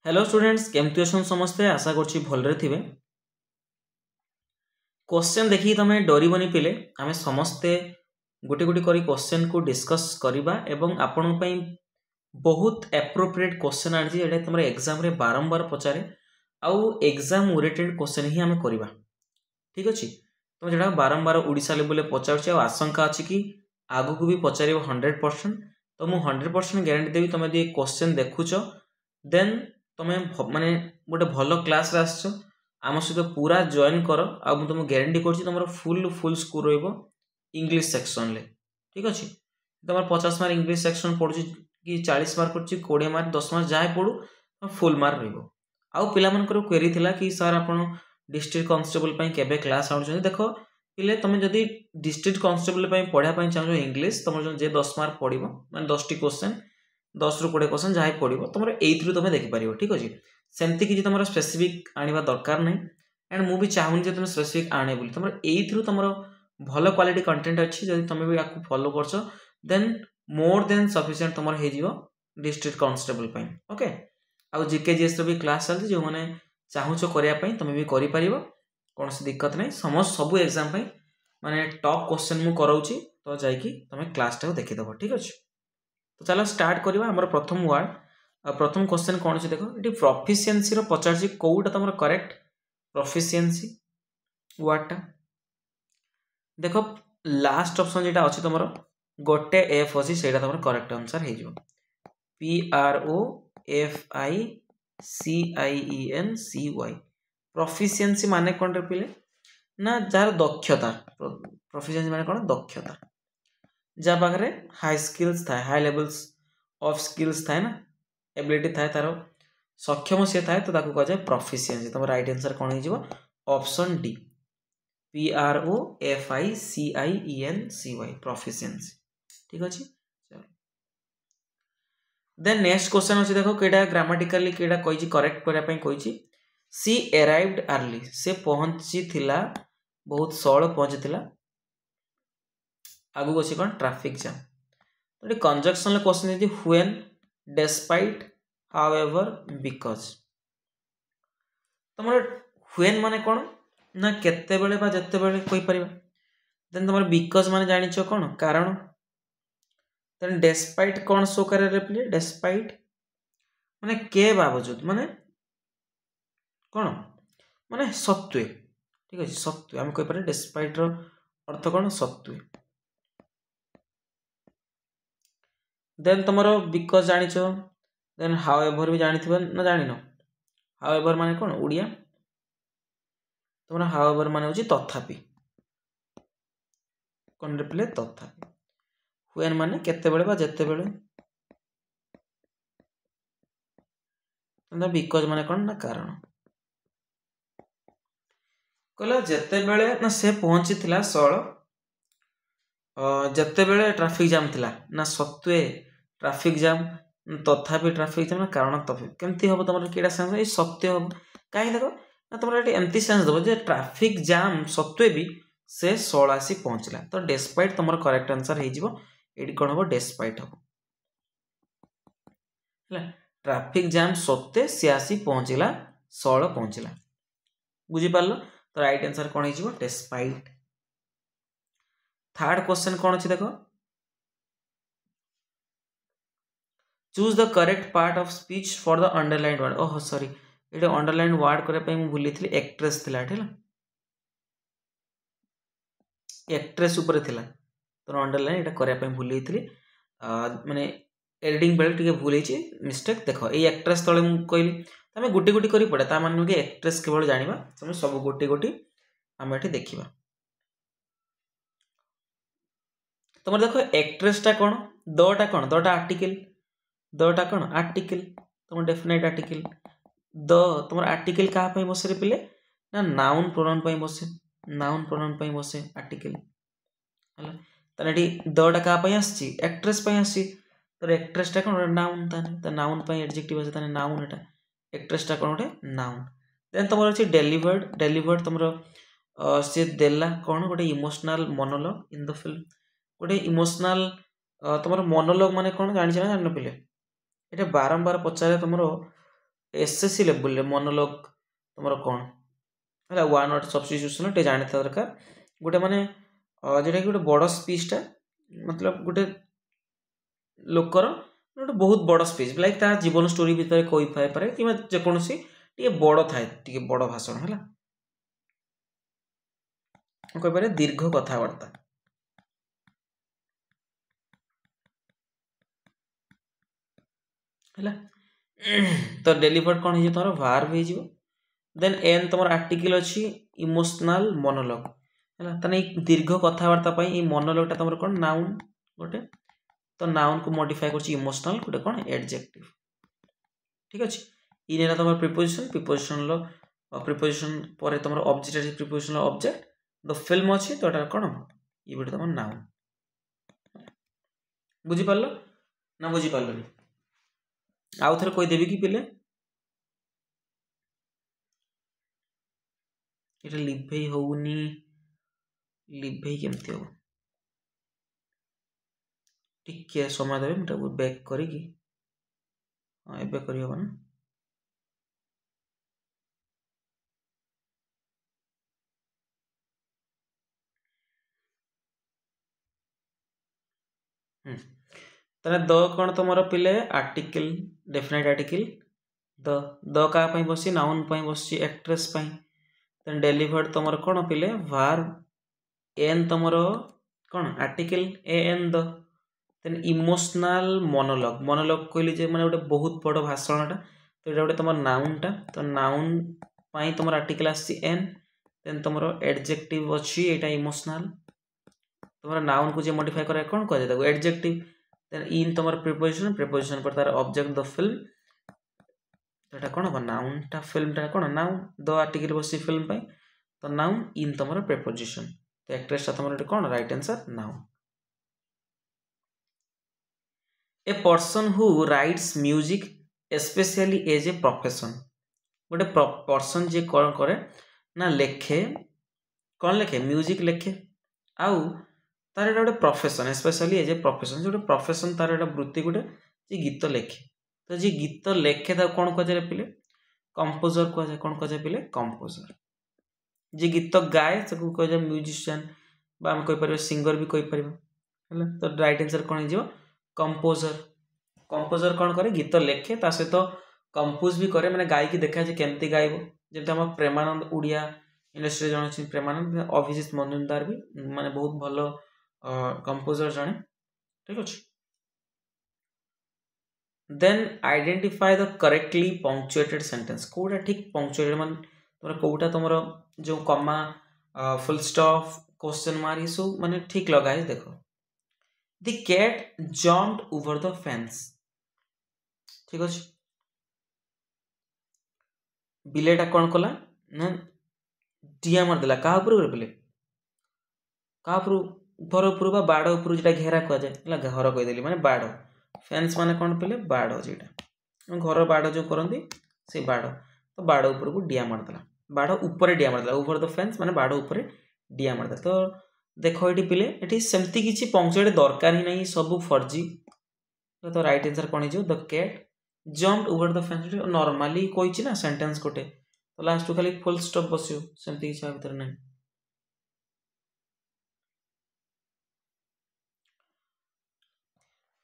Hello students केमती अच्छा समस्ते आशा करछि भलरे थिबे। क्वेश्चन देखि तमे डरिबनी पिले आमे समस्ते गोटे गोटे करी क्वेश्चन को डिस्कस करिबा एवं आपन पई बहुत एप्रोप्रिएट क्वेश्चन आछि एटा तमरे एग्जाम रे बारंबार पचारे आउ एग्जाम ओरिएंटेड क्वेश्चन ही आमे करिबा। ठीक अछि तमे जेडा बारंबार ओडिसा लेवल ले पचारछि आ आशंका अछि कि आगु को भी पचारिबो 100%। तो मु 100% गारंटी देबी तमे जे क्वेश्चन देखुछो देन तमे माने गोटे भल क्लास रे आछो आम सहित पूरा जॉइन कर आ मु तुमको गारंटी करछि तमरो फुल स्कोर रहइबो इंग्लिश सेक्शन ले। ठीक अछि तमर 50 मार्क इंग्लिश सेक्शन पढुछि कि 40 मार्क पढुछि 20 मार्क 10 मार्क जाय पडू फुल मार्क रहइबो। आउ पिला मनकर क्वेरी थिला कि सर आपण डिस्ट्रिक्ट कांस्टेबल पई केबे क्लास आउछन देखो पिले तमे जदी डिस्ट्रिक्ट कांस्टेबल पई पढा पई चाहो इंग्लिश तमर जे 10 मार्क पडिबो माने 10 टी क्वेश्चन 10 रु 20 क्वेश्चन जाय पडिबो तमर एइथरु तमे देखि परिबो। ठीक अछि सेमति कि तमर स्पेसिफिक आनिबा दरकार नै एंड मु भी चाहुन जे तमे स्पेसिफिक आने बोली तमर एइथरु तमर भलो क्वालिटी कंटेंट अछि जदी तमे भी आकु फॉलो करछो देन मोर देन सफिशिएंट तमर हे जिवो डिस्ट्रिक्ट कांस्टेबल पई। ओके आ जीके जीएस रो भी क्लास चलती जो माने चाहुचो करिया पई तमे भी करि परिबो कोनोसी दिक्कत नै समस्त सब एग्जाम पई माने टॉप क्वेश्चन मु कराउची तो जाई कि तमे क्लास टा देखि दबो। ठीक अछि तो चलो स्टार्ट करिबा हमर प्रथम वर्ड प्रथम क्वेश्चन कोन अछि देखो एटी प्रोफिशिएंसी रो पचारची कोउटा तमर करेक्ट प्रोफिशिएंसी वर्ड टा देखो लास्ट ऑप्शन जेटा अछि तमर गोटे एफ अछि सेटा तमर करेक्ट आंसर हे जिवो P R O F I C I E N C Y proficiency माने कोन रे पिले ना जार दक्षता प्रोफिशिएंसी माने कोन दक्षता जा पाखरे हाई स्किल्स थाए हाई लेवल्स ऑफ स्किल्स थाए ना एबिलिटी थाए तारो सक्षम से थाए तो ताको कह जाय प्रोफिशिएंसी। तमर राइट आंसर कोन हे जिवो option D P R O F I C I E N C Y proficiency. ठीक अछि चलो देन नेक्स्ट क्वेश्चन अछि देखो केडा ग्रामेटिकली केडा कहिछि करेक्ट करिया पई कहिछि सी अराइव्ड अर्ली से पहुंची थिला बहुत सळ पहुंची थिला आगु अछि कोन ट्रैफिक जाम तो कंजक्शन ले क्वेश्चन यदि व्हेन डिस्पाइट हाउएवर बिकॉज तमर व्हेन माने कोन ना केते बेले बा जते बेले कोइ परिबा देन तमर बिकॉज माने जानिछो कोन कारण देन डिस्पाइट कोन शो करे रे प्ले डिस्पाइट माने के बावजूद माने कोन माने सत्वे। ठीक अछि सत्वे हम कहि पारे डिस्पाइट रो अर्थ कोन सत्वे देन तमरो बिकॉज जानिछो देन हाउएवर भी जानिथिबो ना जानिनो हाउएवर माने कोन उडिया तमरो हाउएवर माने होची तथापि कोन रे प्ले तथापि व्हेन माने केते बेले बा जते बेले तमरो बिकॉज माने कोन ना कारण कहला जते बेले ना से पहुंची थिला सळ जते बेले ट्रैफिक जाम थिला ना सत्वे ट्रैफिक जाम तथापि ट्रैफिक जाम ना कारण तथापि केमती हबो तमरो केडा सेंस ए सत्य हबो काहे देखो ना तमरो एटी एमती सेंस दबो जे ट्रैफिक जाम सत्वे भी से 16 आसी पहुंचला तो डिस्पाइट तमरो करेक्ट आंसर हे जिवो एडी कोन हबो डिस्पाइट हबो हला ट्रैफिक जाम सत्वे से आसी पहुंचला 16 पहुंचला बुझी पारलो तो राइट आंसर कोन हे जिवो डिस्पाइट। थर्ड क्वेश्चन कोन अछि देखो choose the correct part of speech for the underlined word oh sorry Ete underline word करे पई मु भूली थिली एक्ट्रेस थिला ठेला एक्ट्रेस ऊपर थिला तो अंडरलाइन एटा करे पई भूली थिली माने एडिटिंग बेले टिके भूल हेछि मिस्टेक देखो ए एक्ट्रेस तळे मु कहली तमे गुटी गुटी करी पडे ता माने के एक्ट्रेस केवल जानिबा तमे सब गुटी गुटी हम एठी देखिबा तमर देखो एक्ट्रेस टा कोन द टा आर्टिकल द टा कोन आर्टिकल तमर डेफिनेट आर्टिकल द तमर आर्टिकल का पई बसे रे पिले ना नाउन प्रोनाउन पई बसे नाउन प्रोनाउन पई बसे आर्टिकल हला तने एठी द टा का पई आछि एक्ट्रेस पई आछि तो एक्ट्रेस टा कोन नाउन ताने त नाउन पई एडजेक्टिव आछि ताने नाउन एटा एक्ट्रेस टा कोन ओटे नाउन देन तमर अछि डेलिवर्ड तमर से देला कोन गोटे emotional monologue in the film गोटे इमोशनल तमर मोनोलॉग माने कोन जानि छ ना जानि न पिले एटा बारंबार पचारे तमरो एसएससी लेवल मोनोलॉग तुमर कौन है वन वर्ड सब्स्टिट्यूशन टे जानी दरकार गोटे माने जोटा कि गोटे बड़ स्पीचटा मतलब गोटे लोकर गोटे बहुत बड़ स्पीच लाइक ता जीवन स्टोरी भितर कही पारे कि जेकोसी टे बड़ थाए टे बड़ भाषण है कहीपर दीर्घ कथबार्ता है तो डेलीवर्ड कौन हो तुम वर्ब हो देन एन तुम आर्टिकल अच्छी इमोशनल मोनोलॉग है ताने दीर्घ कथबार्ता मोनोलॉगटा तुम कौन नाउन गोटे तो नाउन को मॉडिफाई कर इमोशनल गोटे कौन एडजेक्टिव ठीक अच्छे इन तुम प्रिपोजिशन प्रिपोजिशन पर तुम object preposition object the film अच्छी तो ये कौन ये गोटे तुम नाउन बुझीपार ना बुझीपार आउ थे कहीदेवी कि पिले ये लिभेई होनी लिभेई केमती हम टिके समय देवे मुझे बैक करी हाँ एबे करी हबो ना ताने द कौन तुम पिले आर्टिकल डेफिनेट आर्टिकल द क्या बस नाउन बस एक्ट्रेस देन डेलीवर्ड तुम कौन पिले वर्ब एन तुम कौन article a an the then emotional monologue कहली मैंने गोटे बहुत बड़ भाषणटा तो ये गोटे तुम नाउनटा तो नाउन तुम आर्टिकल आसी एन देन तुम एडजेक्टिव अच्छी यहाँ इमोशनल तुम नाउन को जो मॉडिफाई करा कौन कह एडजेक्टिव देन इन तुम प्रिपोजिशन पर तार ऑब्जेक्ट द फिल्म तो कौन हम नाउनटा फिल्मटा कौन नाउन द आर्टिकल बस फिल्म तो नाउन इन तुम प्रिपोजिशन तो एक्ट्रेसटा तुम कौन right answer noun a person who writes music especially as a profession गोटे पर्सन जे कौन करे ना लेखे कौन लेखे म्यूजिक लेखे आउ तार गोटे profession especially as a profession जो प्रोफेशन तार वृत्ति गोटे जी गीत लेखे तो जी गीत लेखे कौन कह पिले कंपोजर कह कौन कह पिले कंपोजर जी गीत गाए कह म्यूजिशियन आम कहीपर सिंगर भी कहीपर तो राइट आंसर कौन हो कंपोजर कौन करे गीत लेखे ता सहित कंपोज भी करे मैंने गायकी देखा केमती गायब जमी आम प्रेमानंद उड़िया इंडस्ट्री जन अच्छे प्रेमानंद अभिजीत मजुमदार भी माने बहुत भल कंपोजर जड़े ठीक अच्छे then identify the correctly punctuated sentence कोटा ठीक पंक्चुएटेड मान तुम कोटा तुम जो कमा फुल स्टॉप क्वेश्चन मार्क सब माने ठीक लगाए देख The cat jumped over the fence. ठीक अच्छे बिलेटा कौन कला ना डिया मारदेला क्या बिले क्या घर उपर बाड़ उपर जो घेरा कह जाए घर कहीदेली मैंने बाड़ फेन्स माने कौन पिले बाड़ जो घर बाड़ जो करती से बाड़ तो बाड़ उपर को डिया मारदेला बाड़ उपर डिया मारदेला ओवर द फेन्स माने बाड़ उपर डिया मारदेला तो देख ये पिले ये सेमती किसी पंक्चुएट दरकार ही नहीं सब फर्जी तो राइट आंसर कौन हो the cat jump over the fence normally कही ना सेंटेंस गोटे तो लास्ट खाली फुल स्टॉप बस सेमती किसी भर ना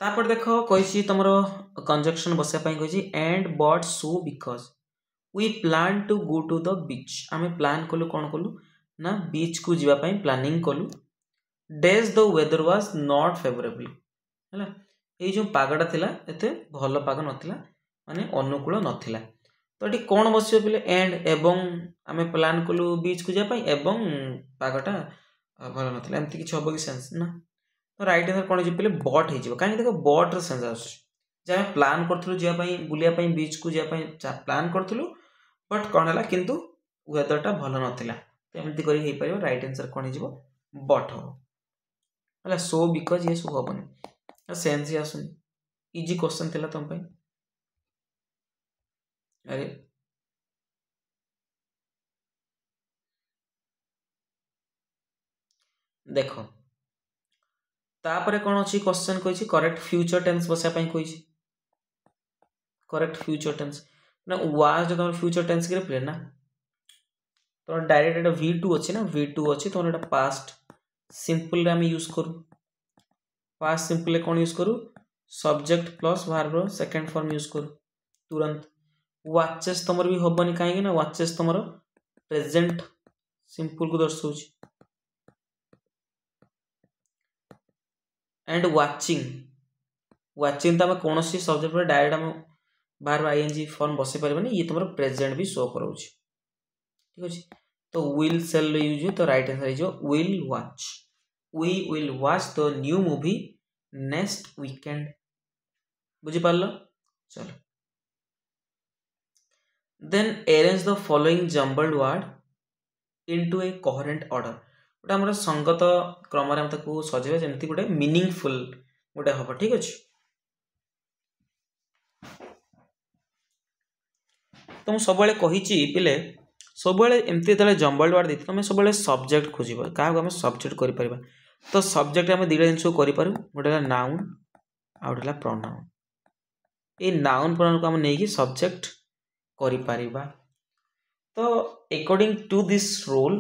तापर देख कही तुम कंजक्शन बसापी कही and but so because we plan to go to the beach आम प्लान कलु कौन कलु ना बीच को जीवाई प्लानिंग कलु days the weather was not favourable है ये जो पागटा थिला एते भल पाग नथिला माने अनुकूल नथिला तो ये कौन बस पे एंड एवं आम प्लान कलु बीच को जापाई एवं पागटा भल नथिला एमती किसी हम कि सेन्स ना तो राइट आंसर कौन पे बट हो कहीं देख बट रेन्स आस प्लान करूँ जावाई बुलायापाई बीच को जावाई प्लान करूँ बट कौन है किंतु वेदरटा भल नाला तो एमती कर राइट आंसर कौन हो बट हम है सो बिकज ये सब हेनी सेन्स ही आसुनी इजी क्वेश्चन थिला तुम अरे देख तापर कौन अच्छी क्वेश्चन कही करेक्ट फ्यूचर टेंस बसापी कही करेक्ट फ्यूचर टेंस ना वाज जो तुम फ्यूचर टेंस के पिले ना तुम डायरेक्ट एटा V2 अछि ना V2 अछि तुम एटा पास्ट सिंपल रे हम यूज करू पास्ट सिंपल ले कोन यूज करू सब्जेक्ट प्लस वर्ब रो सेकंड फॉर्म यूज करू तुरंत वाचेस तमर भी होबनी काहे ना वाचेस तमर प्रेजेंट सिंपल को दर्शाउछ एंड वाचिंग वाचिंग त हम कोनोसी सब्जेक्ट पर डायरेक्ट हम बार बार आईएनजी फॉर्म बसे परबनी ये तुमर प्रेजेंट भी शो करूछ ठीक अछि तो विल सेल यूज हो तो right answer is will watch we will watch the new movie next weekend बुझी पारलो चलो then arrange the following jumbled word into a coherent order गोटे हमर संगत क्रम रे हम ताको सजेबे जेमति गोटे मीनिंगफुल गोटे हबो ठीक अछि तुम सब बेले कहिची पिले सब बेले एमति तले जम्बल्ड वर्ड देती तुम सब बेले सब्जेक्ट खोजिबो का हम सब्जेक्ट करि परबा तो सब्जेक्ट हम दिरा जिंस करि पारु गोटे नाउन आ गोटे प्रोनाउन ए नाउन प्रोनाउन को हम नेकी सब्जेक्ट करि परिबा तो अकॉर्डिंग टू दिस रूल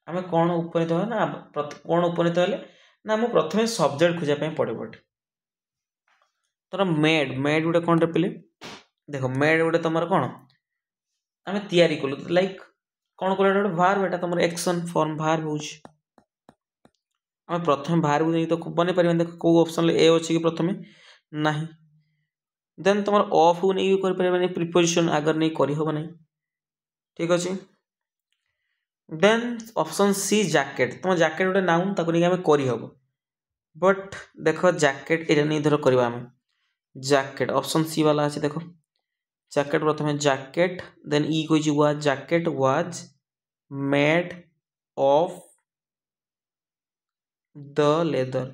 आम कौन उपनीत हो ना कौन उपनीत हेले ना आम प्रथम सब्जेक्ट खोजा पड़े तर मेड मेड गोटे कौन पिले देख मेड गोटे तुम कौन आम तैयारी कलु लाइक कौन कल गोटे भार्ब एटा तुम एक्शन फॉर्म भार्ब हो आम प्रथम भार्ब नहीं तो बन पार देख कौ ऑप्शन ए अच्छी कि प्रथम नहीं देन तुम ऑफ को नहीं कर प्रिपोजिशन आगर नहीं करहब नहीं ठीक अच्छे देन ऑप्शन सी जैकेट तुम जैकेट गोटे नाउन ताको नहीं आम करहब बट देख जैकेट ये नहीं धर करवा आम जैकेट ऑप्शन सी वाला अच्छे देख जैकेट प्रथम जैकेट देन ई कोई was jacket was made of the leather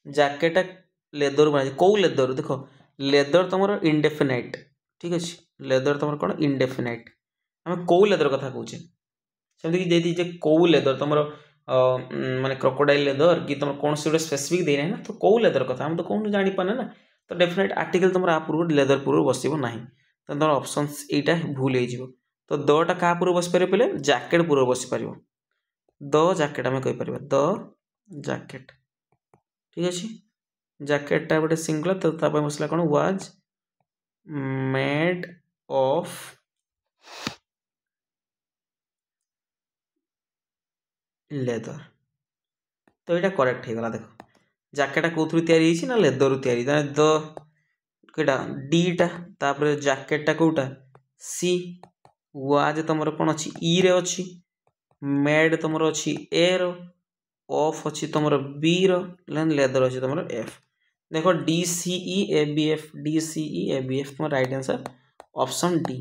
jacket leather बना कौ लेदर देख लेदर तुम इंडेफिनाइट ठीक अच्छे लेदर तुम कौन इंडेफिनाइट आम कौ लेदर कथा कौचे सेमती कौ लेदर तुम माने क्रोकोडाइल लेदर कि तुम कौन से स्पेसिफिक देना है ना तो कौ लेदर कथा हम तो कौन जानी पाने ना तो डेफिनेट आर्टिकल तुम आ पूर्व लेदर पूर्व बसब ना तो तुम ऑप्शन एटा भूल हो तो दटा क्या पूर्व बस पारे पे जैकेट पूर्व बस पार द जैकेट आम कहीपर द जैकेट ठीक अच्छे जैकेटा गोटे सिंगुलर तो बसला कौन वाज मेड ऑफ लेदर तो यहाँ करेक्ट हो गला देख जैकेटा कौन तैयारी ना लेदर तैयारी द कटा डीटा तापर जैकेटा कौटा सी वाज तुम कौन अच्छी ई रे अच्छी मेड तुम अच्छी ए रो ऑफ अच्छी तुम बी रो लेदर अच्छी तुम एफ देखो DCE ABF DCE ABF तुम राइट आंसर ऑप्शन डी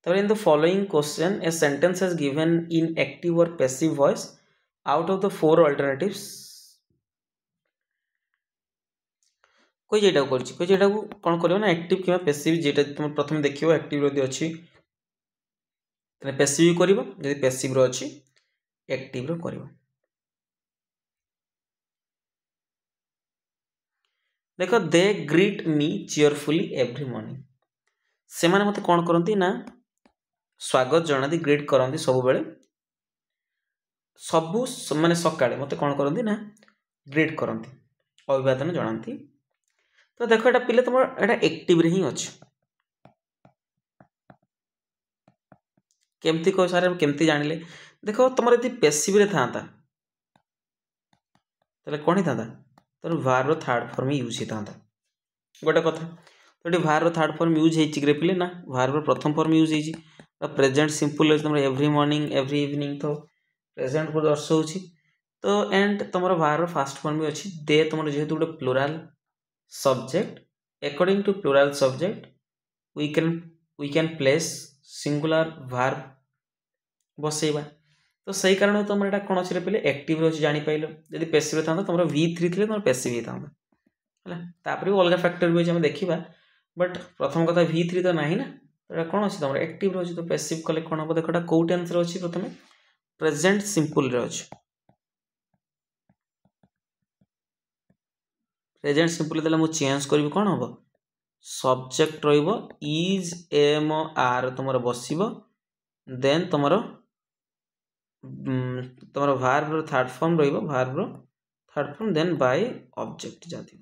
तो in the following question a sentence is given in active और passive voice out of the four alternatives कोई जेटा कोई जेटा कौन करियो ना एक्टिव कि पैसिव जेटा तुम प्रथम देखियो एक्टिव रो अछि तने पैसिव करिवो यदि पैसिव रो अछि एक्टिव रो करिवो देखो दे ग्रीट मी चीयरफुली एवरी मॉर्निंग से माने मते कौन करंती ना स्वागत जनाती ग्रीट करंती सब बेले सबु माने सकाळे मते कौन करंती ना ग्रीट करंती अभिवादन जनाती तो देखो एटा पिले तुम एटा एक्टिव रे ही अछि केमती को सारे केमती जानिले देखो तुम यदि पैसिव रे थांता तले कोन ही थांता तो भार रो थर्ड फॉर्म यूज ही थांता गोटे कथा तो भार रो थर्ड फॉर्म यूज हे चिग्रे पिले ना भार रो प्रथम फॉर्म यूज हे तो प्रेजेंट सिंपल तुम एवरी मॉर्निंग एवरी इवनिंग तो प्रेजेंट को दर्शाउछि तो एंड तुम भार रो फर्स्ट फॉर्म भी अछि दे तुम जेहेतु गोटे plural subject according to plural subject we can place singular verb बसेबा तो सही कारण तुम एटा कोन अछि रे पले एक्टिव रो जानि पाइलो यदि पैसिव था तुम V3 थिले तुम पैसिव ही था हला तापर भी अलग फैक्टर भी हम देखिबा बट प्रथम कथा V3 तो नाही ना तो एटा कोन अछि तुम एक्टिव रो तो पैसिव कले कोन हो देखोटा को टेंस रो अछि प्रथमे प्रेजेंट सिंपल रो अछि प्रेजेंट सिंपल देला मु चेंज करबी कोन हबो सब्जेक्ट रहिबो इज एम आर तुमरो बसिबो देन तुमरो तुमरो वर्ब रो थर्ड फॉर्म रहिबो वर्ब रो third form then by object जाथि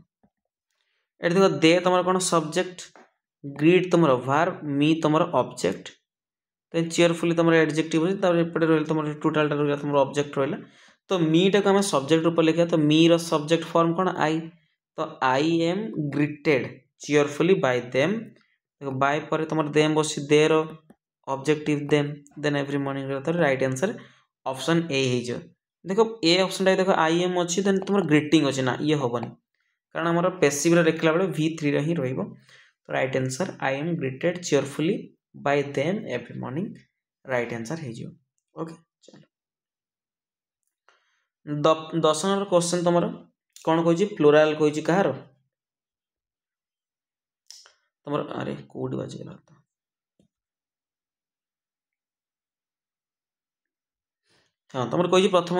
एट देखो दे तुमरो कोन सब्जेक्ट ग्रीट तुमरो वर्ब मी तुमरो ऑब्जेक्ट देन चेयरफुली तुमरो एडजेक्टिव होई तापर एपटे रहल तुमरो टोटल टा रहला तुमरो ऑब्जेक्ट रहला तो मी टा को हम सब्जेक्ट ऊपर लिखा तो मी रो सब्जेक्ट फॉर्म कोन आई तो आई am greeted cheerfully by them देखो बाय पर तुमरो देम बसी दे रो ऑब्जेक्टिव देन एवरी मॉर्निंग रो तो राइट आंसर ऑप्शन ए हे जो देखो ए ऑप्शन टा देखो आई एम अछि देन तुमरो ग्रीटिंग अछि ना ये होबनी कारण हमर पैसिव रे लिखला बेले v3 रे ही रहइबो तो right answer I am greeted cheerfully by them every morning right answer हे जो ओके चलो 10 नंबर क्वेश्चन तुमरो कोन कहै छी प्लुरल कहै छी कहारो तुमरो अरे कोड बाजे गेला तो हां तुमरो कहै छी प्रथम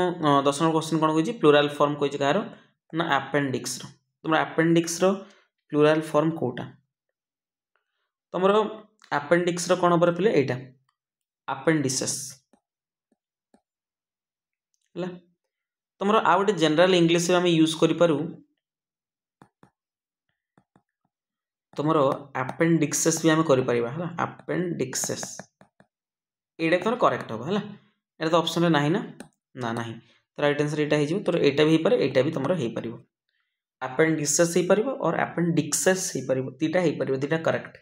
10 नंबर क्वेश्चन कोन कहै छी प्लुरल फॉर्म कहै छी कहारो ना अपेंडिक्स रो तुमरो अपेंडिक्स रो प्लुरल फॉर्म कोटा तुमरो अपेंडिक्स रो कोन ऊपर पिले एटा अपेंडिसेस हला तुमरो आ गोटे जनरल इंग्लिश में हम यूज करि पारू तुमरो अपेंडिक्सेस भी हम करि परिबा हला अपेंडिक्सेस एडा तोर करेक्ट हो हला एटा तो ऑप्शन रे नाही ना ना नाही तो राइट आंसर एटा हे जिवो तोर एटा भी पारे एटा भी तुमरो हे परिबो अपेंडिक्सेस हे परिबो और अपेंडिक्सेस हे परिबो तीटा हे परिबो तीटा करेक्ट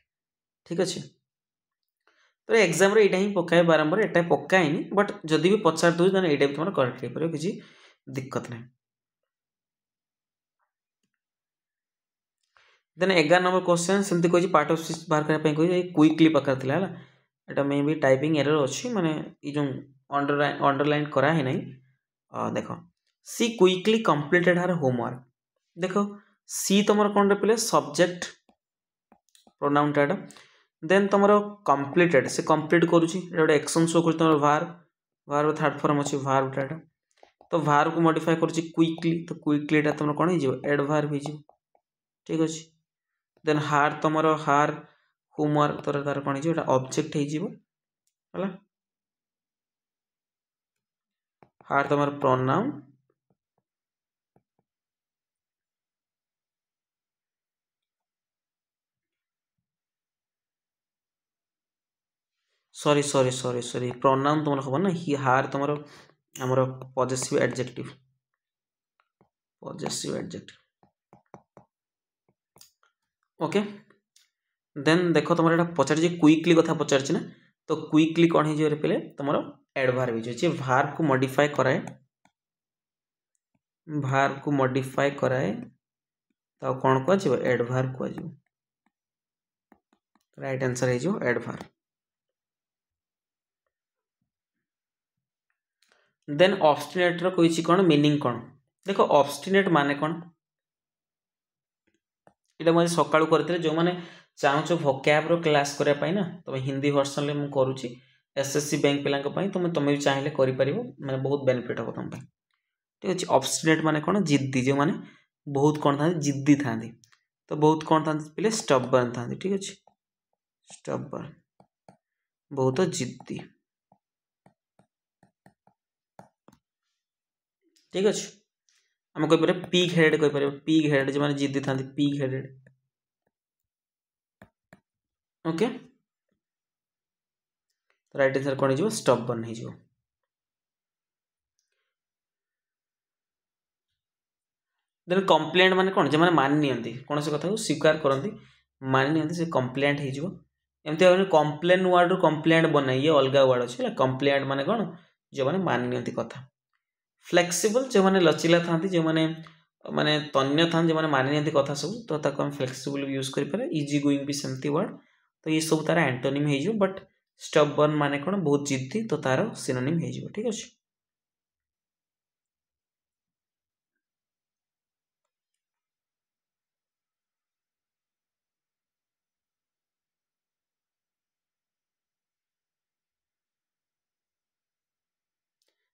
ठीक अछि तो एग्जाम रे एटा ही पकाय बारंबार एटा पकायनी बट जदी भी पचार दउ तने एटा भी तुमरो करेक्ट हे परिबो किछि दिक्कत नहीं देन 11 नंबर क्वेश्चन सेमती कोइ पार्ट ऑफ स्पीच बाहर करने पे कोइ क्विकली पकर थिला हला एटा मे भी टाइपिंग एरर अछि माने ई जो अंडरलाइन करा है नहीं देखो she quickly completed her homework देखो सी तुमर कोन रे पले सब्जेक्ट प्रोनाउन टाटा देन तुमरो कंप्लीटेड से कंप्लीट करूची एटा एक्शन शो कर तुमर वर्ब थर्ड फॉर्म अछि वर्ब टाटा तो वर्ब को मॉडिफाई करूची क्विकली तो क्विकली एटा तुमर कोन हे जिवो एडवर्ब हे जिवो ठीक अछि देन हार तुमरो हार होमवर्क तोर तार कोन हे जिवो एटा ऑब्जेक्ट हे जिवो हला हार तुमर प्रोनाउन सॉरी प्रोनाउन तुमरो खबर ना ही हार तुमरो हमरो पॉजिटिव एडजेक्टिव ओके देन देखो तुमरो एटा पचार जे क्विकली कथा पचार छी ना तो क्विकली कोन हे जे रे पले तुमरो एडवर्ब हे जे वर्ब को मॉडिफाई कराए तो कोन को जिवो एडवर्ब को जिवो राइट आंसर हे जो एडवर्ब देन ऑब्स्टिनेट रो कोइ छी कोन मीनिंग कोन देखो ऑब्स्टिनेट माने कोन इटा मैं सकाळू करथिले जो माने चाहूचो वोकैब रो क्लास करे पाई ना तो हिंदी वर्जन ले मु करूची एसएससी बैंक पिलांक पई तुमे भी चाहिले करि परिबो माने बहुत बेनिफिट हो तुम पई ठीक अछि ऑब्स्टिनेट माने कोन जिद्दी जो माने बहुत कोन था जिद्दी थांदी तो बहुत कोन था पिले स्टबर्न थांदी ठीक अछि स्टबर्न बहुत जिद्दी ठीक अछि हम कोइ परे पिग हेडेड कोइ परे पिग हेडेड जे माने जिद्दी थांदी pig headed okay right answer कोन हिजो स्टबर्न हिजो देन कंप्लेंट माने कोन जे माने मानि नियंती कोन से कथा को स्वीकार करंती मानि नियंती से कंप्लेंट हिजो एमती होने कंप्लेन वर्ड कंप्लेंट बनाइए अलगा वर्ड अछि कंप्लेंट माने कोन जे माने मानि नियंती कथा फ्लेक्सिबल जो माने लचिला थांती जो माने माने तन्य थान जो माने मानि नियंती कथा सब तो ताको हम फ्लेक्सिबल यूज करि पारे इजी गोइंग भी सेमती वर्ड तो ये सब तार एंटोनिम हे जो बट स्टबर्न माने कोन बहुत जिद्दी तो तार सिनोनिम हे जो ठीक अछि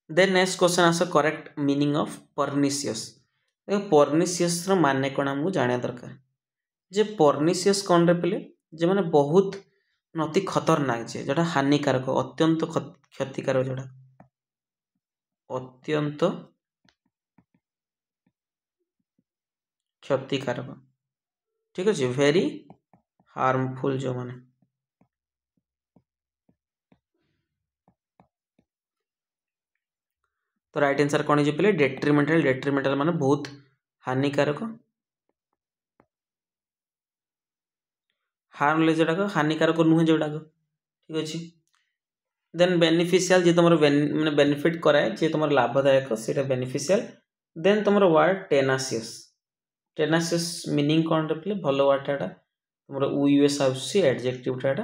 then next question answer correct meaning of pernicious देखो पर्निशियस माने कौन आमको जाना दरकार जे पर्निशियस कौन रे पिले जे माने बहुत अति खतरनाक जे जोटा हानिकारक अत्यंत क्षतिकारक जोटा अत्यंत क्षतिकारक ठीक अच्छे वेरी हार्मफुल जो माने तो राइट आंसर कौन है पिले डेट्रिमेंटल डेट्रिमेंटल माने बहुत हानिकारक हार्मलेस जोटा हानिकारक नुहे जोटा ठीक अच्छे देन बेनिफिशियल जे तुम माने बेनिफिट कराए जे तुम लाभदायक से बेनिफिशियल देन तुम वर्ड टेनासियस टेनासियस मीनिंग कौन रखले भल वर्ड टाटा तुम यूएस आउसी एडजेक्टिव टाटा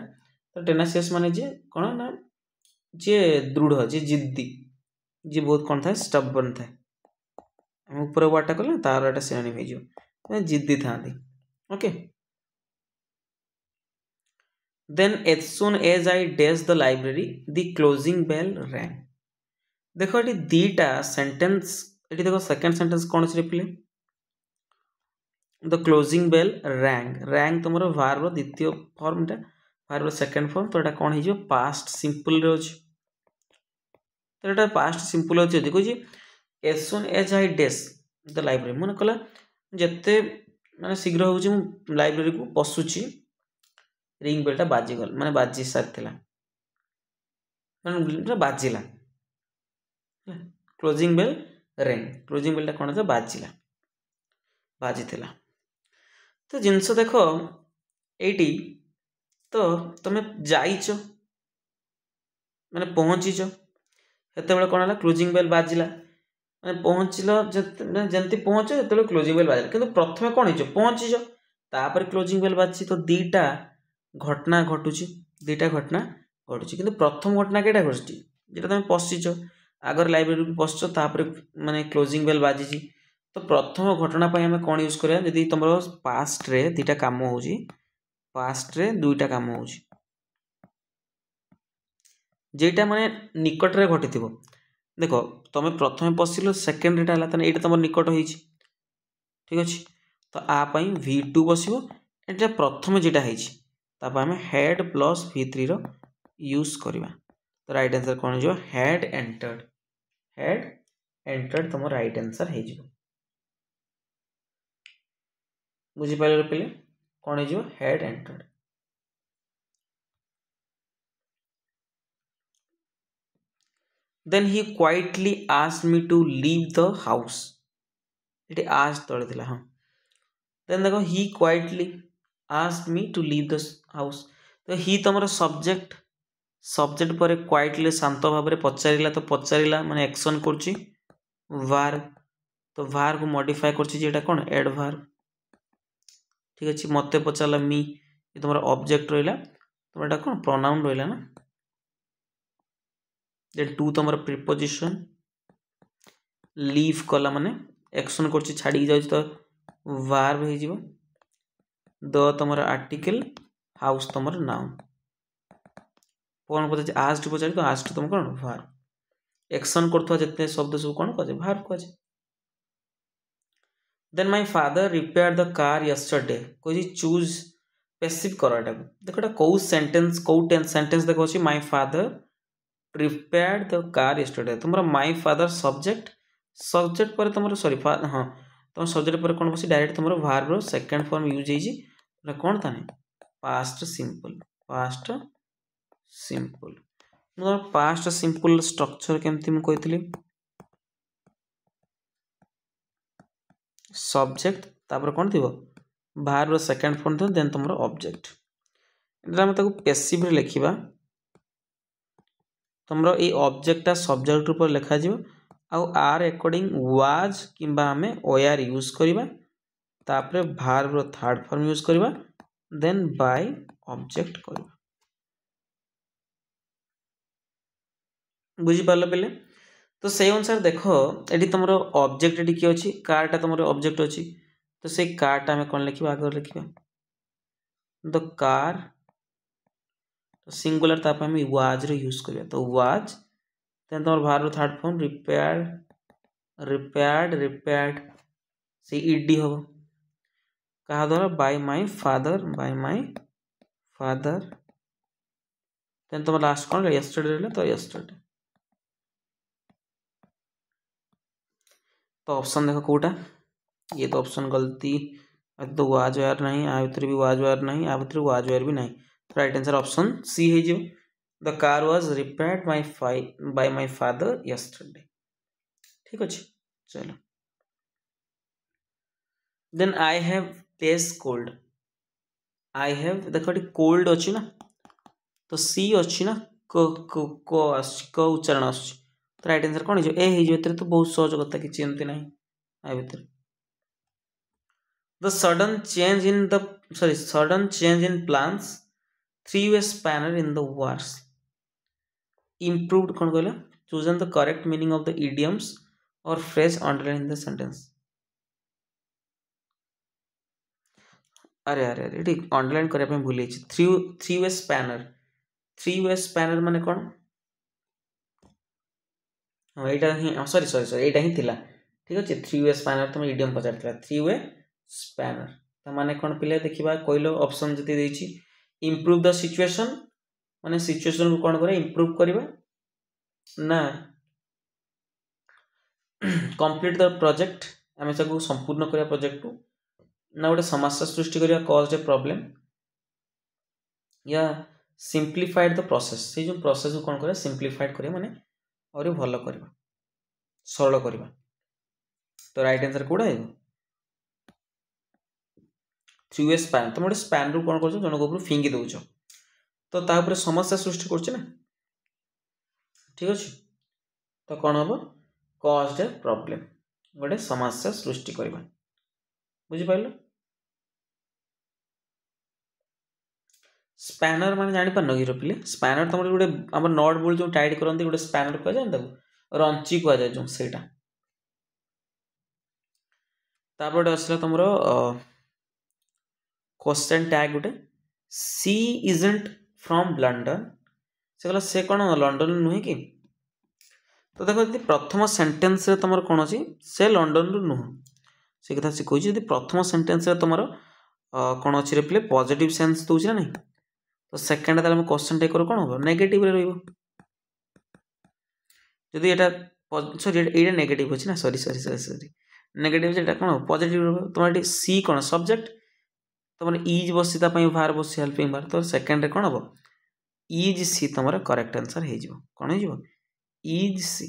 तो टेनासियस माने जे कौन ना जे दृढ़ जे जिद्दी जी बहुत कौन था स्टबर्न था ऊपर वर्डटा कले तार एटा सिनोनिम हो जिद्दी था okay then as soon as I dash the library the closing bell rang देखो ये दीटा सेंटेंस ये देखो सेकंड सेंटेंस कौन से पिले the closing bell rang rang तुम भार्ब द्वितीय फॉर्म भार्ब सेकंड फॉर्म तो यहाँ कौन हो पास्ट सिंपल रे अच्छे तो यहाँ पास्ट सिंपल अच्छे देखो as soon as I dash the library मन कला जिते माने शीघ्र हूँ लाइब्रेरी को पशुची रिंग बेलटा बाजीगल माने बाजी सारी माने बाजिला क्लोजिंग बेल रिंग क्लोजिंग बेलटा कौन था बाजिला बाजी तो जिनस देख ये तो तुम जाइच माने पहुँचीच से कौन है क्लोजिंग बेल बाजिला मैंने पहुँचल जमती पहुँच जो क्लोजिंग बेल बाजिला किंतु प्रथम कौन हो पहुँचीच तापर क्लोजिंग बेल बाजी तो दीटा घटना घटुची दीटा घटना घटुची किंतु प्रथम घटना केटा घटुची जेटा तुम पशिच आगर लाइब्रेरी को पशिच तापर माने क्लोजिंग बेल बाजी तो प्रथम घटना आम कौन यूज करा जदि तुम पास्ट रे दीटा काम हो पास्ट रे दुईटा काम हो जेटा माने निकट रे घटी देख तुम प्रथम पशिल सेकेंड रेटा है ये तुम निकट हो ठीक अच्छे तो आपाई V2 बस ये प्रथम जेटा है आम हेड प्लस V3 रो यूज करवा तो राइट आंसर कौन हो हेड एंटर्ड तुम राइट आंसर हो बुझीपारे पे कौन हो had entered then he quietly asked me to leave the house ये आस्क्ड तले थिला हाँ देन देखो he quietly asked me to leave the house तो ही तुम सब्जेक्ट सब्जेक्ट पर क्वाइटली शांत भाव में पचारा तो पचारा माने एक्शन कर वर्ब तो वर्ब को मॉडिफाई कर कौन एड वर्ब ठीक अच्छे मत पचारा मी ये तुम ऑब्जेक्ट रहा तुम एटा कौन प्रोनाउन रहा ना देन टू तुम प्रिपोजिशन लीव कला माने एक्शन कर छाड़ी जाऊँ तो वर्ब हो द तुम आर्टिकल हाउस तुम नाउन कौन पचार आस्ट पचार तो आस्ट तुम कौन वर्ब एक्शन करते शब्द सब कौन कहे वर्ब कहे then my father repair the car yesterday कह चूज पैसिव कर देख कौ सेंटेंस कौ सेंटेंस देख अच्छी my father repair the car yesterday तुम माय फादर सब्जेक्ट सब्जेक्ट पर तुम सॉरी हाँ तुम सब्जेक्ट पर कौन बस डायरेक्ट तुम वर्ब सेकंड फॉर्म यूज हो कौन था past simple past simple structure केमती मुझे कही सब्जेक्ट तापर कौन थी वर्ब सेकंड फॉर्म थी देन तुम ऑब्जेक्ट आम पैसिव लिखा तुम ये ऑब्जेक्टा सब्जेक्ट ऊपर लिखा आउ आर अकॉर्डिंग वाज किंबा आम ओआर यूज करवा तापर वर्ब थर्ड फॉर्म यूज करवा देन बाय ऑब्जेक्ट करवा बुझीपार पे तो से अनुसार देख ये तुम ऑब्जेक्ट ये किए अच्छी कारटा तुम ऑब्जेक्ट अच्छी तो से कारटा आम कौन लिखा आगे लिखा द कार सिंगुलर ताप आम वाज यूज करवा तो वाज देन तुम वर्ब थर्ड फॉर्म रिपेयर्ड से ईडी हम क्या द्वारा बाय माय फादर देन तुम लास्ट कौन यस्टरडे तो यस्टरडे। तो ऑप्शन देखो कोटा ये तो ऑप्शन गलती तो वाज वायर नहीं आ भितर भी वाज वायर नहीं आ भितर वाज वायर भी नहीं तो राइट आंसर ऑप्शन सी है जो the car was repaired by my father yesterday. ठीक अच्छे चलो then I have test cold I have देखो कोल्ड अच्छी ना तो सी अच्छी ना क उच्चारण आस तो राइट आंसर कौन ए हो तो बहुत सहज कथा किसी एमती ना आ भितर the sudden change in plans 3-way spanner in the wars improved कौन कहला chosen the correct meaning of the idioms or phrase underlined in the sentence। अरे अरे अरे ठीक अंडरलाइन करने पे भूल जाइए थ्री वे स्पैनर माने कौन हाँ यहाँ ही सॉरी सॉरी सॉरी यहाँ ही थिला ठीक अच्छे थ्री वे स्पैनर तुम इडियम पचार थ्री वे स्पैनर माने कौन पिले देखा कहल ऑप्शन जी देती इम्प्रूव द सिचुएशन माने सिचुएशन को कौन करा इम्प्रूव करवा ना कंप्लीट द प्रोजेक्ट आम सब संपूर्ण करा प्रोजेक्ट को ना गोटे समस्या सृष्टि करवा कॉज ए प्रॉब्लम या सिंप्लीफाइड द प्रोसेस से जो प्रोसेस को कौन करा सिंप्लीफाइड करा माने और भल करवा सरल करवा तो राइट आंसर कौटा है थ्री वे स्पैन तुम गोटे स्पैन रु कौन कर जनक ऊपर फिंगी दौच तो तापर समस्या सृष्टि कर ठीक अच्छे तो कौन हम कॉज्ड ए प्रॉब्लम गोटे समस्या सृष्टि करवा बुझिपार स्पैनर मान जापार गिर पिले स्पैनर तुम गोटे आम नट बोल्ट जो टाइट करते गोटे स्पैनर कहुए रंची कहुए जो सेटा तापर आसला तुम क्वेश्चन टैग गोटे सी इजंट फ्रॉम लंडन से कहला से कौन लंडन नुहे कि तो देखो यदि प्रथम सेंटेंस रे तुम कौन अच्छी से लंडन रु नुह से कथा सी कही प्रथम सेंटेंस रे तुम कौन अच्छी पिले पॉजिटिव सेंस दूसरी ना नहीं तो सेकेंड ताले क्वेश्चन टेक कौन हम नेगेटिव रही यहाँ सॉरी ये नेगेटिव अच्छी ना sorry sorry sorry sorry negative कौन पॉजिटिव तुम सी कौन सब्जेक्ट तुम इज बसी भार बस हेल्पिंग भार तो सेकेंड कौन हम इज सी तुम करेक्ट आंसर हो कौन हो इज सी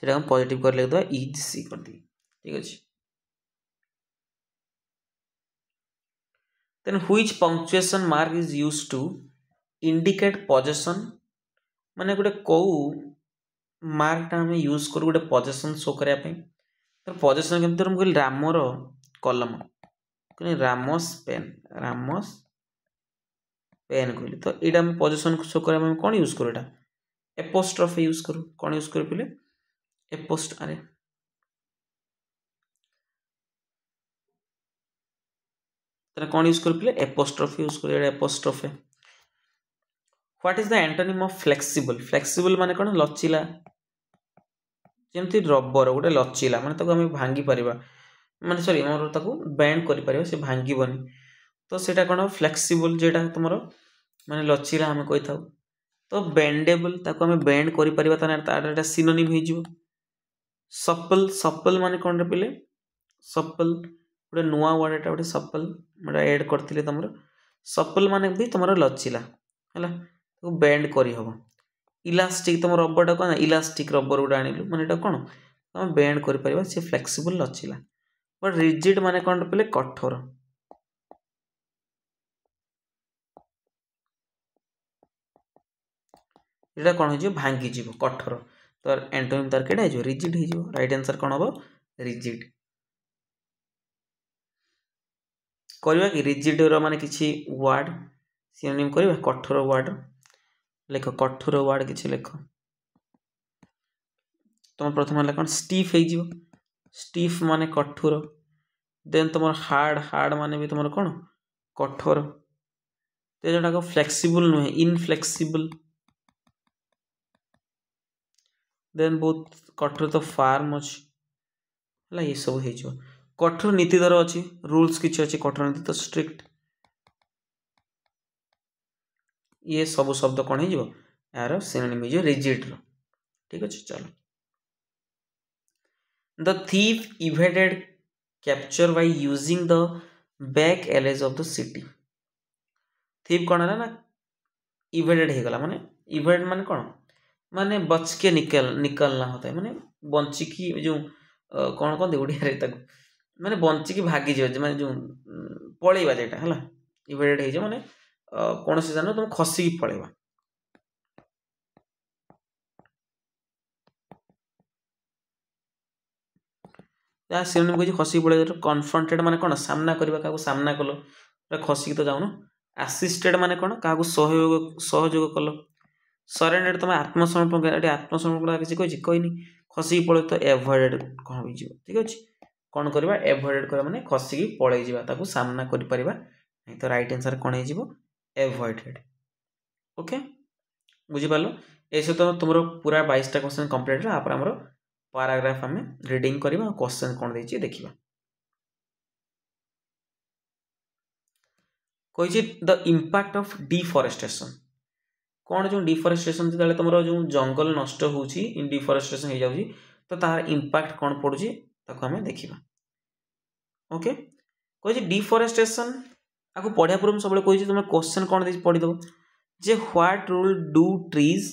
से पॉजिटिव कर लिखा इज सी कर दी ठीक अच्छे then which punctuation mark is used to indicate possession माने गोटे कौ मार्क टा हमें यूज करू गोटे पोजेसन शो करने पे तो पोजेसन केमती हम कहली रामर कलम कहली रामस पेन कहली तो यहाँ आम पोजेसन शो करने कौन यूज करूँ यहाँ एपोस्ट्रफी यूज करूँ कौन यूज करूँ पिले एपोस्ट अरे कौन यूज कर एपोस्ट्रफी यूज कर apostrophe what is the antonym of flexible माने कौन लचिला जमती रबर गोटे लचिला माने आम भांगी पार माने सॉरी मोर ताको बेंड कर पार से भांगीबनी तो सेटा कौन फ्लेक्सिबल जेटा तुम माने लचिला आम कही था तो बेंडेबल ताको आम बेंड कर पार सिनोनिम हो सपल माने कौन पिले सपल गोटे नुआ वर्ड एटा गोटे सपल एड करते तुम सपल माने भी तुम लचिला है बेंड कर हम इलास्टिक तुम रबर टा कौन इलास्टिक रबर गोटे आनिलु माने कौन तुम बेंड कर पार सी फ्लेक्सिबल लचिला बट रिजिड माने कौन पे कठोर ये कौन हो भांगी जीव कठोर तो एंटोनिम तार केटा हो रिजिड हो राइट आंसर कौन हम रिजिड करवा कि रिजिड माने किसी वर्ड सिनोनिम करवा कठोर वर्ड लेख कठोर वर्ड किसी लेख तुम प्रथम है कौन स्टीफ हो स्टीफ माने कठोर देन तुम हार्ड माने भी तुम कौन कठोर तो जोटा फ्लेक्सिबल नुहे इनफ्लेक्सिबल देन बहुत कठोर तो फार्म अच्छी है ये सब हो कठोर नीति दर अच्छी रूल्स किसी अच्छी कठोर नीति तो स्ट्रिक्ट ये सब शब्द कौन हो यार सिनोनिम हो रिजिड रो ठीक अच्छे चलो the thief evaded capture by using the back alleged of the city thief कौन है ना इवेडेड हो गला माने इवेड माने कौन माने बच के निकलना होता है माने बंचिकी जो कौन कहते ओडिया रे ताको माने बंचिकी भागी जाओ माने जो पळेबा जेटा हला इवेडेड हो जाओ माने कौन से जानो तुम खसिकी पळेबा या सिनोनिम कहछि खसिकी पळेबा कन्फ्रंटेड माने कौन सामना करबा काको सामना कलो खसिकी तो जाउनो असिस्टेड माने कौन काको सहयोग कलो सरेंडेड तुम आत्मसमर्पण कर आत्मसमर्पण किसी कहि कहनी खसिकी पळे तो एवॉइडेड कौन हो ठीक अच्छे कौन करवा एवॉइडेड करवा माने खसिकी पळे जिबा ताको सामना करि परिबा नहीं तो राइट आंसर कौन हो जिवो एवॉइडेड ओके बुझी पालो ऐसे तो तुमरो पूरा 22टा क्वेश्चन कंप्लीट रा हमर पैराग्राफ हमें रीडिंग करबा क्वेश्चन कौन देछि देखिबा कहि द इंपैक्ट ऑफ डिफॉरेस्टेशन कौन जो डिफॉरेस्टेशन जो तुम जो जंगल नष्ट होउछि इन डिफॉरेस्टेशन हो जाउछि तो तार इंपैक्ट कौन पड़ुछि ताको हमें देखिबा ओके कहि डिफॉरेस्टेशन आको पढ़िया पूर्व सब कहि तुम क्वेश्चन कौन देछि पढ़ी दबो जे what role do trees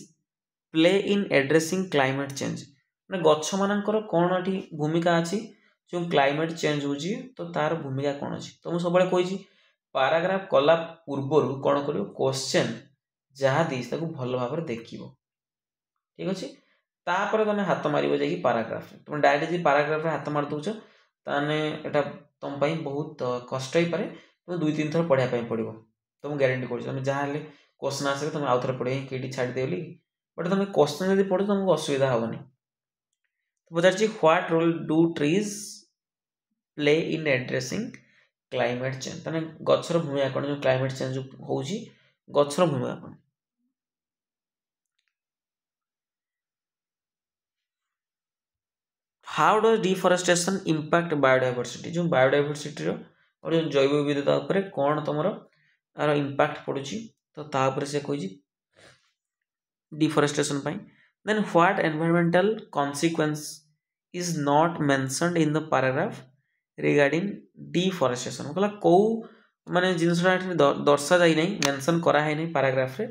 play in addressing climate change माने गछ मानकर कौन एठी भूमिका अछि जो क्लाइमेट चेंज होउछि तो तार भूमिका कौन अछि तो सब कहि पैराग्राफ कला पूर्व कौन करियो क्वेश्चन जहाँ दी भल भाव देखियो ठीक अच्छे तापर तुम हाथ मार जा पैराग्राफ तुम डायरेक्ट जी पैराग्राफ हाथ मार दौच ताने एटा तुम बहुत कष्ट हो पारे तुम 2-3 थर पढ़ाई पड़ो तुम गारंटी कर जहाँ क्वेश्चन आसे तुम आउ थे पढ़े कहीं छाड़ी देली बट तुम क्वेश्चन जब पढ़ो तुमको असुविधा हेनी तो पचार what role do trees play in addressing climate change ताने गछर भूमिका कौन जो क्लाइमेट चेंज होउछि गछर भूमिका कौन how does deforestation impact biodiversity जो बायोडायवर्सिटी रो और जो जैव विविधता ऊपर कौन तुमर आर इंपैक्ट पड़ुछि तो ता ऊपर से कहि डिफॉरेस्टेशन पाई then what environmental consequence is not mentioned in the paragraph regarding deforestation मतलब को माने जिनसटा दर्शा जाई नहीं मेंशन करा है नहीं पैराग्राफ रे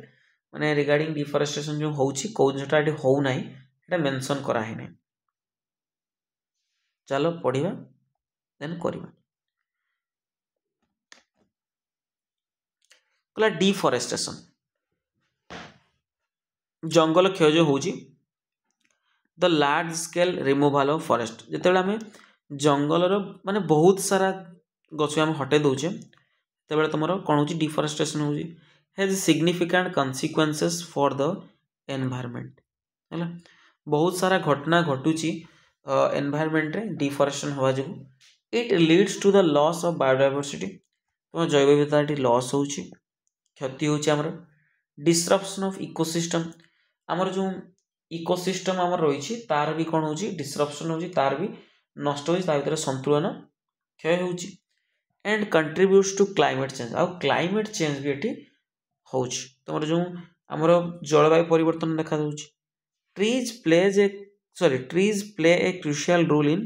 माने रिगार्डिंग डिफॉरेस्टेशन जो होउछि को जिनसटा एटी हो नाही एटा मेंशन करा है नहीं चलो पढ़िबा देन करिबा कला डिफॉरेस्टेशन जंगल क्षय जो होउछि the large scale removal of forest जेतेबेले हमें जंगल रो माने बहुत सारा गछ हम हटे दउछे तेबेले तुमरो कोन होउछि डिफॉरेस्टेशन होउछि has significant consequences for the environment हैला बहुत सारा घटना घटुछि एनवायरनमेंट रे डिफॉरेस्टेशन होवा जो it leads to the loss of biodiversity तो जैव विविधता लॉस होउछि क्षति होउछि हमर डिस्ट्रप्शन ऑफ इकोसिस्टम हमर जो इकोसिस्टम हमर रहिछि तार भी कोन होउछि डिस्ट्रप्शन होउछि तार भी नष्ट होउछि ता भीतर संतुलन क्षय होउछि and contributes to climate change आ क्लाइमेट चेंज भी एठी होउछि तमर जो हमर जलवायु परिवर्तन देखा दउछि trees play a crucial role in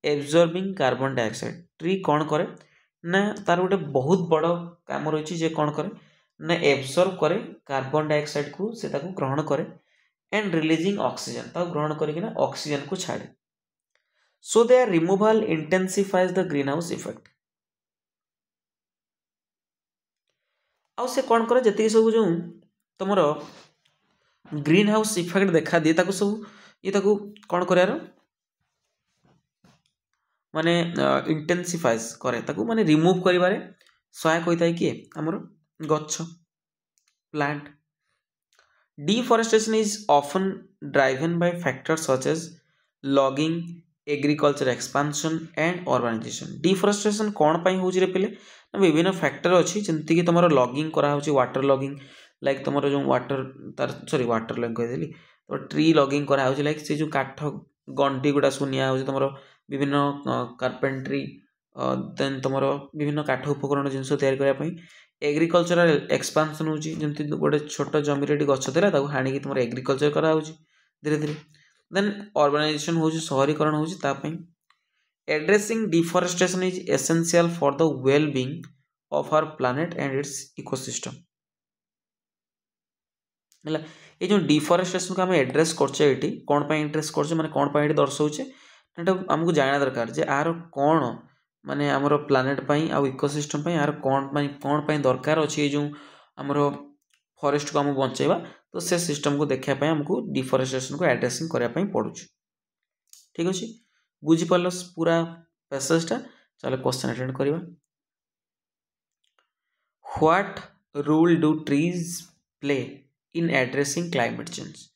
absorbing carbon dioxide tree कौन करे ना तार गोटे बहुत बड़ काम रही जे कौन करे ना एब्जॉर्ब करे कार्बन डाइऑक्साइड को से ताको ग्रहण करे एंड रिलीजिंग ऑक्सीजन ताको ग्रहण करके ऑक्सीजन को छाड़े so their removal intensifies the greenhouse effect आउ से कौन करे जति सब जो तुमर ग्रीन हाउस इफेक्ट देखा दिए ताको सब ये ताको कौन करे माने इंटेंसिफाइज करे ताको माने रिमूव करिबारे सहायक होइता है कि हमर गच्छ plant deforestation is often driven by factors such as logging agriculture expansion and urbanisation deforestation कौन पाई होउछि रे पेले विभिन्न फैक्टर अछि जंती कि तुमरो लॉगिंग करा होउछि वाटर लॉगिंग लाइक तुमरो जो वाटर तार सॉरी वाटर लॉगिंग कह देली तो ट्री लॉगिंग करा होउछि लाइक से जो काठ गंडी गुडा सुनिया होउछि तुमरो विभिन्न कार्पेंट्री देन तुम विभिन्न काठ उपकरण जिन तैयारी करने एग्रीकल्चरल एक्सपांशन हो जमी गोटे छोट जमी गछ था हाणी तुम एग्रीकल्चर कराऊँ धीरे धीरे देन अर्बानाइजेशन हो शहरीकरण हो addressing deforestation is essential for the well being of our planet and its ecosystem है ये जो डिफॉरेस्टेशन को आम एड्रेस करछे कौन पे एड्रेस करछे माने कौन पे दर्शाऊे आमको जाना दरकार जे आर कौन माने आमर प्लैनेट पई आ इकोसिस्टम पई आर कौन पे दरकार अच्छे ये जो आमर फॉरेस्ट को आम बचेबा तो से सिस्टम को देखा आमको डिफॉरेस्टेशन को एड्रेसिंग करने पड़ू ठीक अच्छे बुझीपार पूरा पैसेजटा चलो क्वेश्चन अटेंड करवा what role do trees play in addressing climate change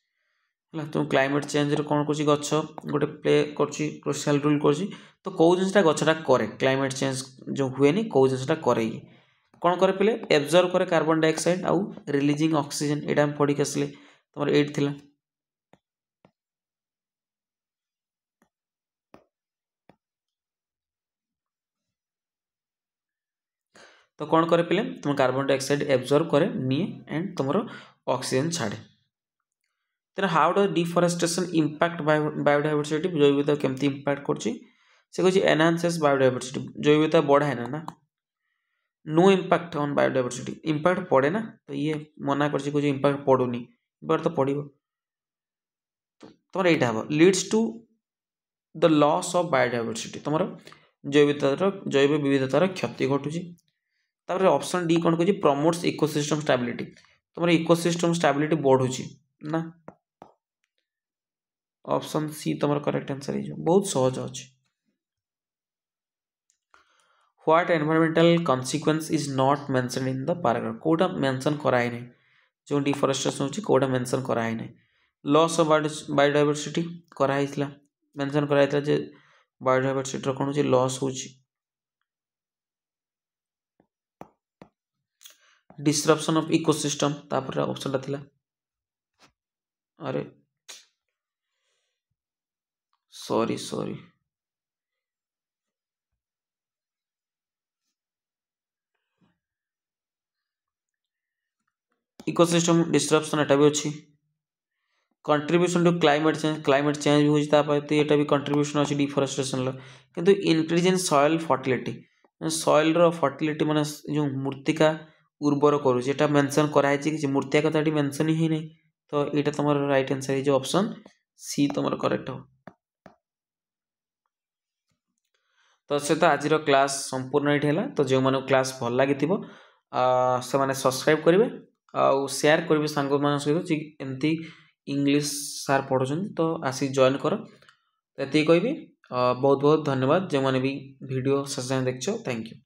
है तुम क्लाइमेट चेंज कौन कर गछ गोटे प्ले क्रुशियल रोल कर तो कौ जिनसा गछटा करे क्लाइमेट चेंज जो हुए नहीं कौ जिनसा करे कौन करे पे एब्जर्व करे कार्बन डाइऑक्साइड आउ रिलीजिंग ऑक्सीजन एटा हम पढ़ी आसले तुम 8 थिला तो कौन करे पे तुम कार्बन डाइऑक्साइड एब्जर्व करे निए एंड तुम ऑक्सीजन छाड़े तेना how does deforestation impact biodiversity जैव विविधता केमती इंपैक्ट करछि से कहछि एनहांसेस बायोडाइवर्सिटी जैव विविधता बढ़ाए ना no impact on biodiversity impact पड़े ना तो ये मना करछि कहछि इंपैक्ट पड़ुनी इंपैक्ट तो पड़िबो तुम एटा हम leads to the loss of biodiversity तुम जैव विविधतार क्षति घटुछि तापर ऑप्शन डी कौन कहछि प्रमोट्स इकोसिस्टम स्टेबिलिटी तुम इकोसिस्टम स्टेबिलिटी बढ़ुछि ना ऑप्शन सी तुम करेक्ट आंसर है बहुत सहज अच्छे what environmental consequence is not mention in the paragraph कोटा मेंशन कराई नहीं जो डिफॉरेस्टेशन होची कोटा मेंशन कराई नहीं लॉस ऑफ बायोडाइवर्सिटी कराइला मेंशन कराइला जे बायोडाइवर्सिटी रो कोन होची लॉस होची डिसरप्शन ऑफ इकोसिस्टम तापर ऑप्शन ता थिला अरे सॉरी इकोसिस्टम डिसरप्शन एटा भी अच्छी कंट्रीब्यूशन टू क्लाइमेट चेंज भी होता एटा भी कंट्रीब्यूशन अच्छी डिफॉरेस्टेशन किंतु increase in soil fertility soil रो फर्टिलिटी माने जो मूर्तिका उर्वर करूँ मेंशन कराई कि मूर्तिका कथा ये मेंशन ही नहीं तो यहाँ तुम राइट आंसर है जो ऑप्शन सी तुम करेक्ट हो तो सहित आज क्लास संपूर्ण ये तो जो मानक क्लास भल लगी से मैंने सब्सक्राइब करेंगे आउ शेयर करेंगे सांग मान सहित एमती इंग्लिश सार पढ़ुं तो आसिक जॉइन कर तो ये कहबी बहुत बहुत धन्यवाद जो मैंने भी वीडियो शेष देखो थैंक यू।